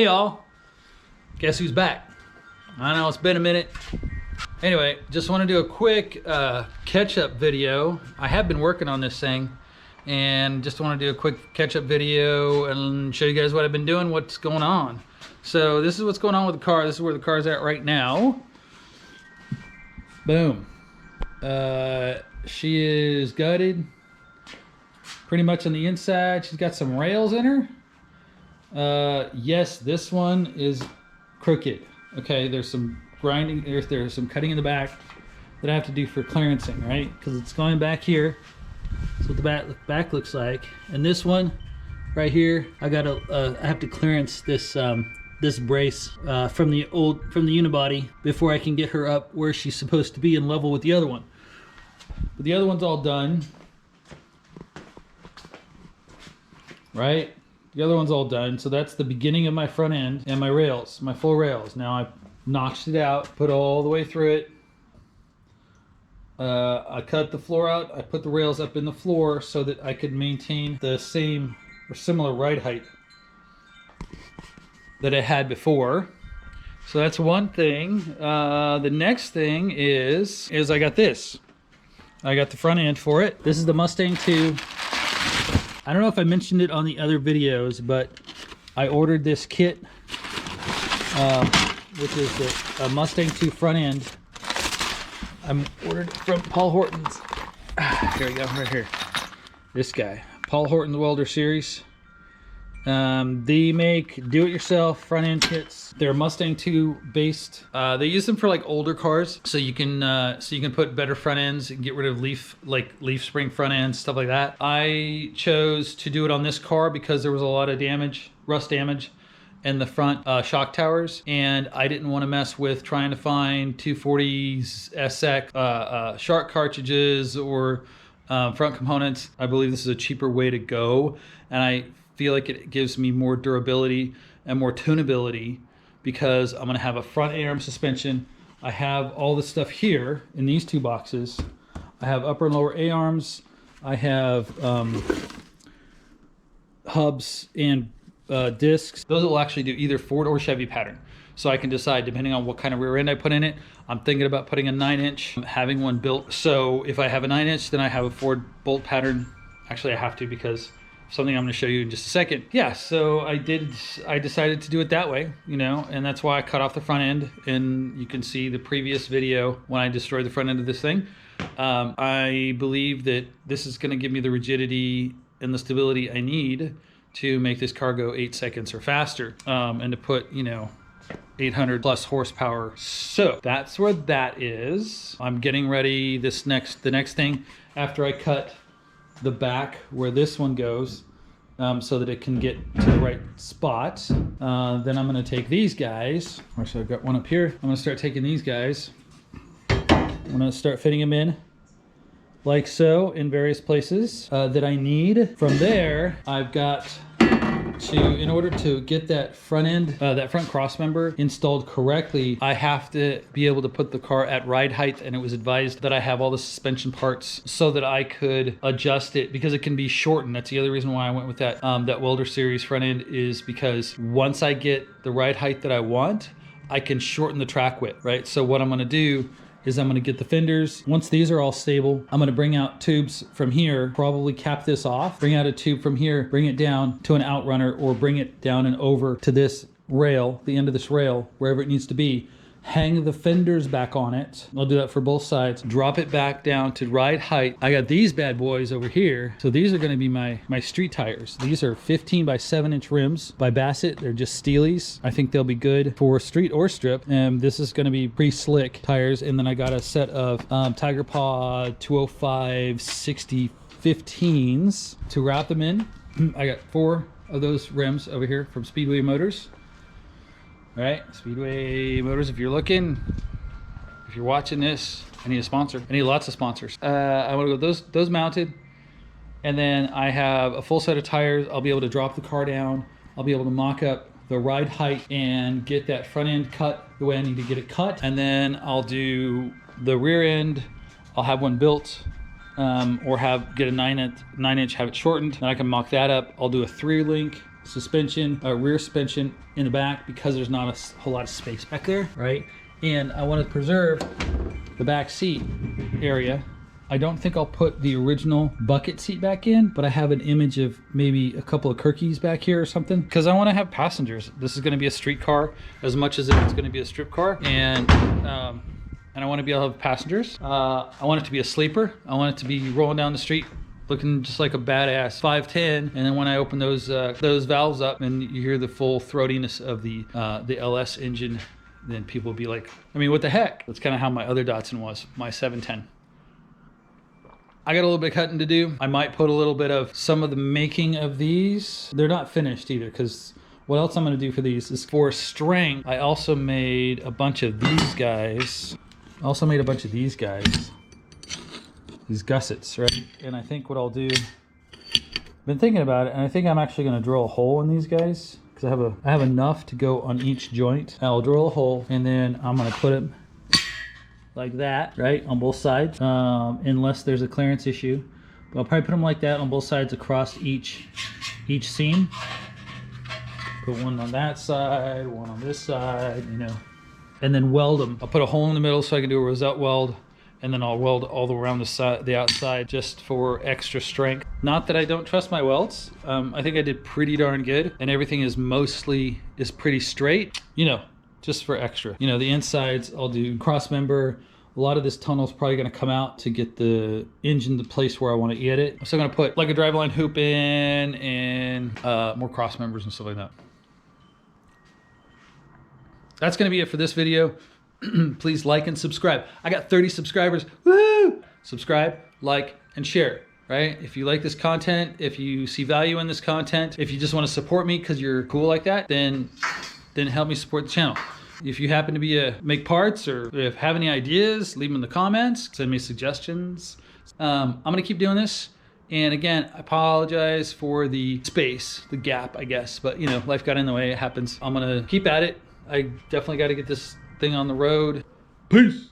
Hey y'all, guess who's back? I know it's been a minute. Anyway, just want to do a quick catch-up video. I have been working on this thing and just want to do a quick catch-up video and show you guys what I've been doing, what's going on. So this is what's going on with the car. This is where the car's at right now. Boom. She is gutted pretty much on the inside. She's got some rails in her. Yes, this one is crooked. Okay, there's some grinding, there's some cutting in the back that I have to do for clearancing, right? Because it's going back here. That's what the back looks like. And this one right here, I have to clearance this this brace from the unibody before I can get her up where she's supposed to be and level with the other one. But the other one's all done, right? The other one's all done, so that's the beginning of my front end and my rails, my full rails. Now I notched it out, put all the way through it. I cut the floor out. I put the rails up in the floor so that I could maintain the same or similar ride height that I had before. So that's one thing. The next thing is I got this. I got the front end for it. This is the Mustang 2. I don't know if I mentioned it on the other videos, but I ordered this kit, which is the Mustang 2 front end. I ordered it from Paul Horton's. Here we go, right here. This guy, Paul Horton's Welder Series. They make do-it-yourself front end kits. They're Mustang 2 based. They use them for like older cars, so you can put better front ends and get rid of leaf spring front ends, stuff like that. I chose to do it on this car because there was a lot of damage, rust damage in the front shock towers, and I didn't want to mess with trying to find 240s SX shark cartridges or front components. I believe this is a cheaper way to go, and I feel like it gives me more durability and more tunability because I'm going to have a front A-arm suspension. I have all this stuff here in these two boxes. I have upper and lower A-arms. I have hubs and discs. Those will actually do either Ford or Chevy pattern. So I can decide depending on what kind of rear end I put in it. I'm thinking about putting a 9-inch, having one built. So if I have a 9-inch, then I have a Ford bolt pattern. Actually, I have to because something I'm going to show you in just a second. Yeah, so I decided to do it that way, you know, and that's why I cut off the front end. And you can see the previous video when I destroyed the front end of this thing. I believe that this is going to give me the rigidity and the stability I need to make this car go 8 seconds or faster, and to put, you know, 800 plus horsepower. So that's where that is. I'm getting ready the next thing after I cut the back where this one goes, so that it can get to the right spot. Then I'm going to take these guys. So I've got one up here. I'm going to start taking these guys. I'm going to start fitting them in like so in various places that I need. From there, I've got to, in order to get that front end, that front cross member installed correctly, I have to be able to put the car at ride height, and it was advised that I have all the suspension parts so that I could adjust it because it can be shortened. That's the other reason why I went with that Welder Series front end, is because once I get the ride height that I want, I can shorten the track width, right? So what I'm going to do is I'm going to get the fenders. Once these are all stable, I'm going to bring out tubes from here, probably cap this off, bring out a tube from here, bring it down to an outrunner, or bring it down and over to this rail, the end of this rail, wherever it needs to be. Hang the fenders back on it. I'll do that for both sides. Drop it back down to ride height. I got these bad boys over here. So these are going to be my street tires. These are 15 by 7-inch rims by Bassett. They're just Steelies. I think they'll be good for street or strip. And this is going to be pre-slick tires. And then I got a set of Tiger Paw 205 60 15s to wrap them in. I got 4 of those rims over here from Speedway Motors. All right, Speedway Motors, if you're looking, if you're watching this, I need a sponsor. I need lots of sponsors. I want to go those mounted, and then I have a full set of tires. I'll be able to drop the car down. I'll be able to mock up the ride height and get that front end cut the way I need to get it cut. And then I'll do the rear end. I'll have one built, or get a 9-inch, have it shortened. Then I can mock that up. I'll do a 3-link suspension, rear suspension in the back because there's not a whole lot of space back there, right? And I want to preserve the back seat area. I don't think I'll put the original bucket seat back in, but I have an image of maybe a couple of Kirkies back here or something, because I want to have passengers. This is going to be a street car as much as it's going to be a strip car, and I want to be able to have passengers. I want it to be a sleeper. I want it to be rolling down the street looking just like a badass 510, and then when I open those valves up and you hear the full throatiness of the LS engine, then people will be like, I mean, what the heck? That's kind of how my other Datsun was, my 710. I got a little bit of cutting to do. I might put a little bit of some of the making of these. They're not finished either, because what else I'm going to do for these is for strength. I also made a bunch of these guys. These gussets, right? And I think what I'll do, I've been thinking about it, and I think I'm actually going to drill a hole in these guys, because I have enough to go on each joint. I'll drill a hole, and then I'm going to put it like that, right, on both sides, unless there's a clearance issue. But I'll probably put them like that on both sides across each seam. Put one on that side, one on this side, you know, and then weld them. I'll put a hole in the middle so I can do a rosette weld, and then I'll weld all the way around the outside just for extra strength. Not that I don't trust my welds. I think I did pretty darn good, and everything is pretty straight, you know, just for extra. You know, the insides I'll do cross member. A lot of this tunnel's probably gonna come out to get the engine to the place where I want to get it. I'm still gonna put like a driveline hoop in and more cross members and stuff like that. That's gonna be it for this video. Please like and subscribe. I got 30 subscribers. Woo! Subscribe, like, and share. Right? If you like this content, if you see value in this content, if you just want to support me because you're cool like that, then help me support the channel. If you happen to be make parts, or if have any ideas, leave them in the comments. Send me suggestions. I'm gonna keep doing this. And again, I apologize for the space, the gap, I guess. But you know, life got in the way. It happens. I'm gonna keep at it. I definitely got to get this thing on the road. Peace.